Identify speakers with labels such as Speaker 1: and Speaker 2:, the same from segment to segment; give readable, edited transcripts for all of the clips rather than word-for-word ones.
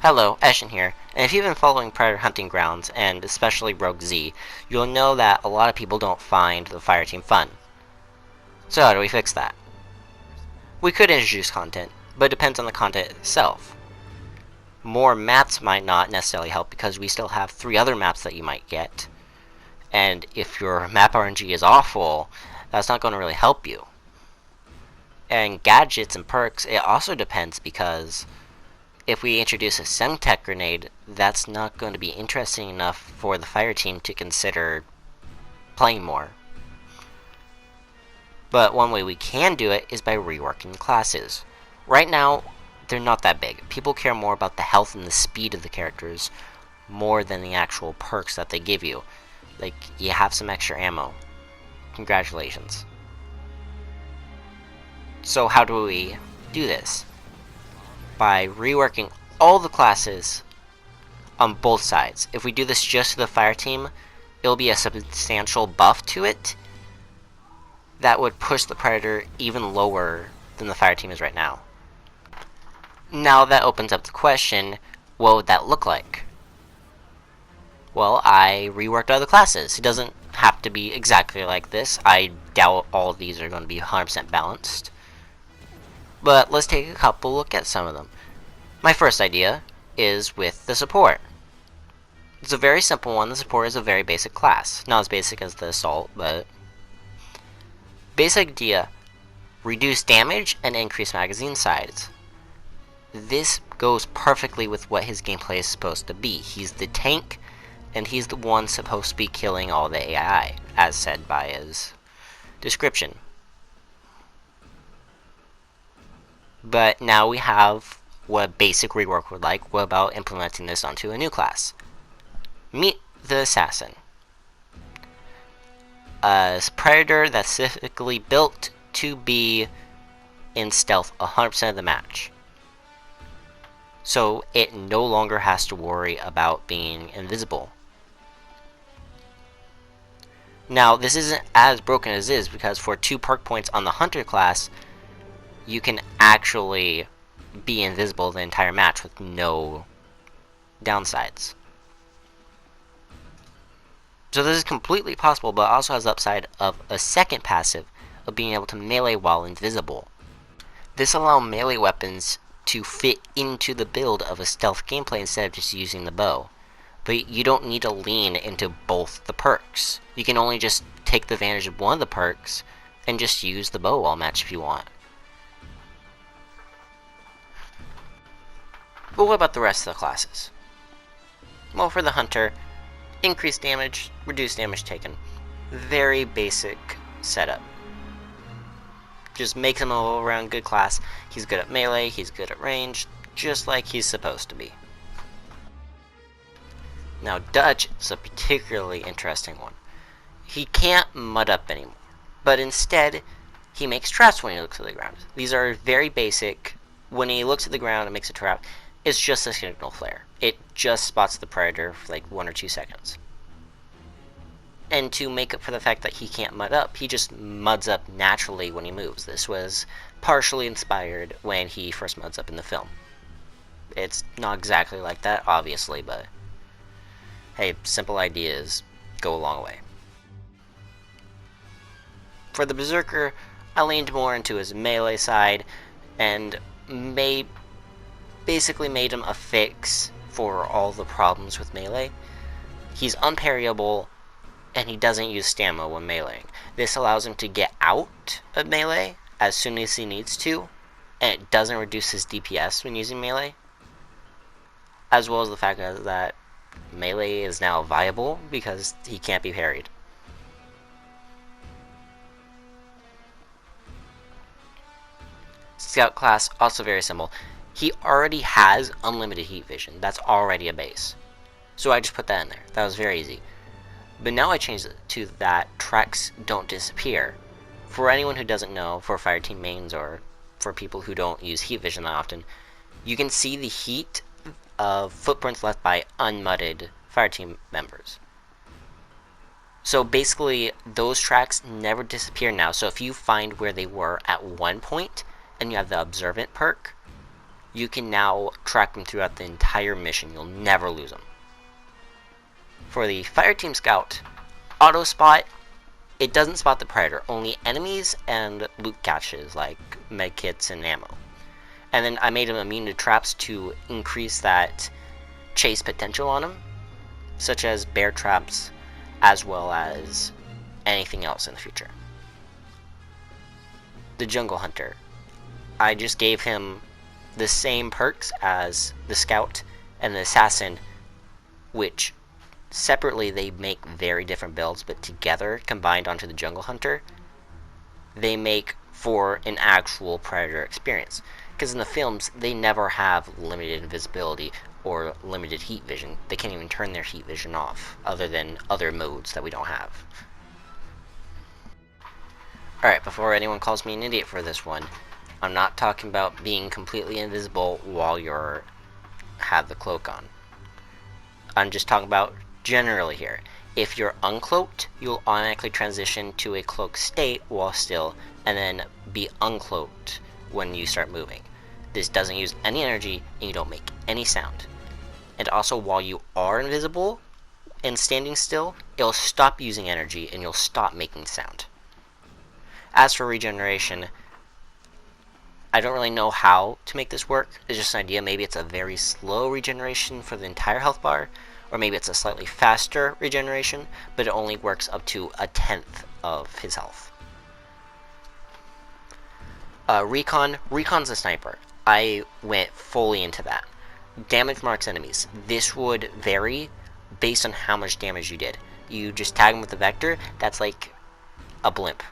Speaker 1: Hello, Eshin here, and if you've been following Predator Hunting Grounds, and especially Rogue Z, you'll know that a lot of people don't find the fireteam fun. So how do we fix that? We could introduce content, but it depends on the content itself. More maps might not necessarily help because we still have 3 other maps that you might get, and if your map RNG is awful, that's not going to really help you. And gadgets and perks, it also depends because if we introduce a Semtech grenade, that's not going to be interesting enough for the fire team to consider playing more. But one way we can do it is by reworking classes. Right now, they're not that big. People care more about the health and the speed of the characters more than the actual perks that they give you. Like, you have some extra ammo. Congratulations. So how do we do this? By reworking all the classes on both sides. If we do this just to the fire team, it'll be a substantial buff to it that would push the Predator even lower than the fire team is right now. Now that opens up the question, what would that look like? Well, I reworked other classes. It doesn't have to be exactly like this. I doubt all of these are going to be 100% balanced. But let's take a couple look at some of them. My first idea is with the support. It's a very simple one. The support is a very basic class. Not as basic as the assault, but basic idea: reduce damage and increase magazine size. This goes perfectly with what his gameplay is supposed to be. He's the tank, and he's the one supposed to be killing all the AI, as said by his description. But now we have what basic rework would like. What about implementing this onto a new class? Meet the Assassin. A Predator that's specifically built to be in stealth 100% of the match. So it no longer has to worry about being invisible. Now, this isn't as broken as it is because for 2 perk points on the Hunter class, you can actually be invisible the entire match with no downsides. So this is completely possible, but also has the upside of a second passive of being able to melee while invisible. This allows melee weapons to fit into the build of a stealth gameplay instead of just using the bow. But you don't need to lean into both the perks. You can only just take the advantage of one of the perks and just use the bow all match if you want. But what about the rest of the classes? Well, for the Hunter, increase damage, reduce damage taken. Very basic setup. Just makes him an all-around good class. He's good at melee, he's good at range, just like he's supposed to be. Now, Dutch is a particularly interesting one. He can't mud up anymore, but instead, he makes traps when he looks at the ground. These are very basic. When he looks at the ground and makes a trap, it's just a signal flare. It just spots the Predator for like 1 or 2 seconds. And to make up for the fact that he can't mud up, he just muds up naturally when he moves. This was partially inspired when he first muds up in the film. It's not exactly like that, obviously, but hey, simple ideas go a long way. For the Berserker, I leaned more into his melee side and basically made him a fix for all the problems with melee. He's unparryable, and he doesn't use stamina when meleeing. This allows him to get out of melee as soon as he needs to, and it doesn't reduce his DPS when using melee. As well as the fact that melee is now viable because he can't be parried. Scout class, also very simple. He already has unlimited heat vision. That's already a base. So I just put that in there. That was very easy. But now I changed it to that tracks don't disappear. For anyone who doesn't know, for fireteam mains or for people who don't use heat vision that often, you can see the heat of footprints left by unmudded fireteam members. So basically, those tracks never disappear now. So if you find where they were at one point, and you have the observant perk, you can now track them throughout the entire mission. You'll never lose them. For the Fireteam Scout, auto spot, it doesn't spot the predator, only enemies and loot caches like medkits and ammo. And then I made him immune to traps to increase that chase potential on him, such as bear traps, as well as anything else in the future. The Jungle Hunter, I just gave him the same perks as the Scout and the Assassin, which separately they make very different builds, but together, combined onto the Jungle Hunter, they make for an actual Predator experience. Because in the films, they never have limited invisibility or limited heat vision. They can't even turn their heat vision off, other than other modes that we don't have. Alright, before anyone calls me an idiot for this one, I'm not talking about being completely invisible while you're have the cloak on. I'm just talking about generally here. If you're uncloaked, you'll automatically transition to a cloaked state while still, and then be uncloaked when you start moving. This doesn't use any energy, and you don't make any sound. And also, while you are invisible and standing still, it'll stop using energy, and you'll stop making sound. As for regeneration, I don't really know how to make this work. It's just an idea. Maybe it's a very slow regeneration for the entire health bar, or maybe it's a slightly faster regeneration, but it only works up to 1/10 of his health. Recon's a sniper. I went fully into that. Damage marks enemies. This would vary based on how much damage you did. You just tag them with the vector, that's like a blimp.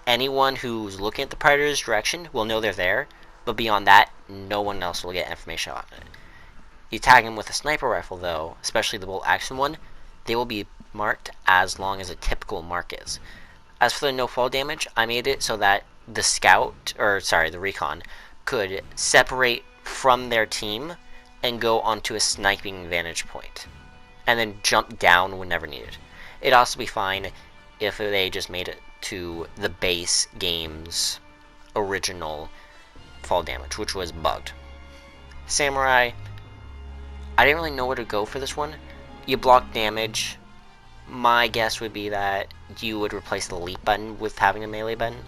Speaker 1: Anyone who's looking at the predator's direction will know they're there, but beyond that, no one else will get information on it. You tag them with a sniper rifle though, especially the bolt action one, they will be marked as long as a typical mark is. As for the no fall damage, I made it so that the recon could separate from their team and go onto a sniping vantage point, and then jump down whenever needed. It'd also be fine if they just made it to the base game's original fall damage, which was bugged. Samurai, I didn't really know where to go for this one. You block damage. My guess would be that you would replace the leap button with having a melee button.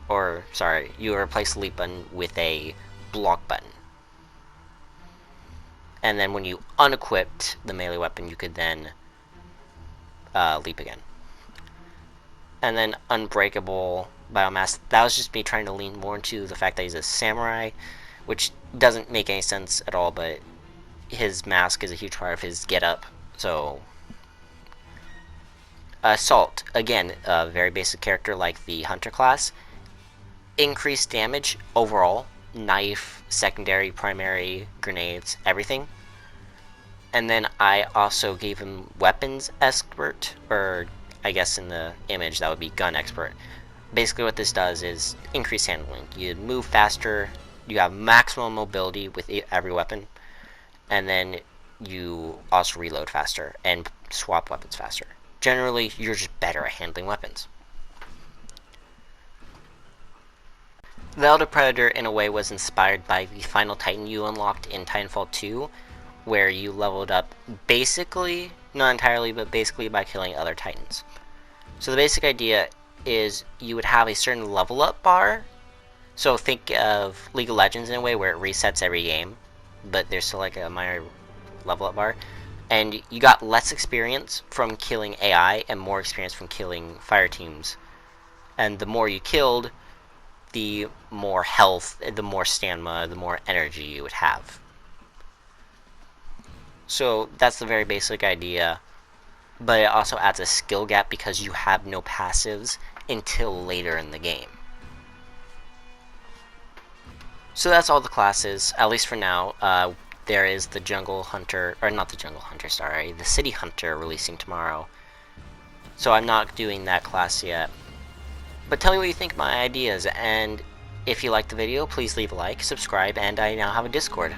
Speaker 1: Or, sorry, you would replace the leap button with a block button. And then when you unequipped the melee weapon, you could then leap again. And then unbreakable biomass, that was just me trying to lean more into the fact that he's a samurai, which doesn't make any sense at all, but his mask is a huge part of his getup. So Assault, again, a very basic character like the Hunter class. Increased damage overall, knife, secondary, primary, grenades, everything. And then I also gave him weapons expert, or I guess in the image that would be gun expert. Basically what this does is increase handling. You move faster, you have maximum mobility with every weapon, and then you also reload faster and swap weapons faster. Generally, you're just better at handling weapons. The Elder Predator, in a way, was inspired by the final Titan you unlocked in Titanfall 2, where you leveled up basically, not entirely, but basically by killing other Titans. So the basic idea is you would have a certain level up bar. So think of League of Legends in a way where it resets every game, but there's still like a minor level up bar. And you got less experience from killing AI and more experience from killing fire teams. And the more you killed, the more health, the more stamina, the more energy you would have. So that's the very basic idea, but it also adds a skill gap because you have no passives until later in the game. So that's all the classes, at least for now. There is the Jungle Hunter, or not the Jungle Hunter, sorry, the City Hunter releasing tomorrow. So I'm not doing that class yet. But tell me what you think of my ideas, and if you liked the video, please leave a like, subscribe, and I now have a Discord.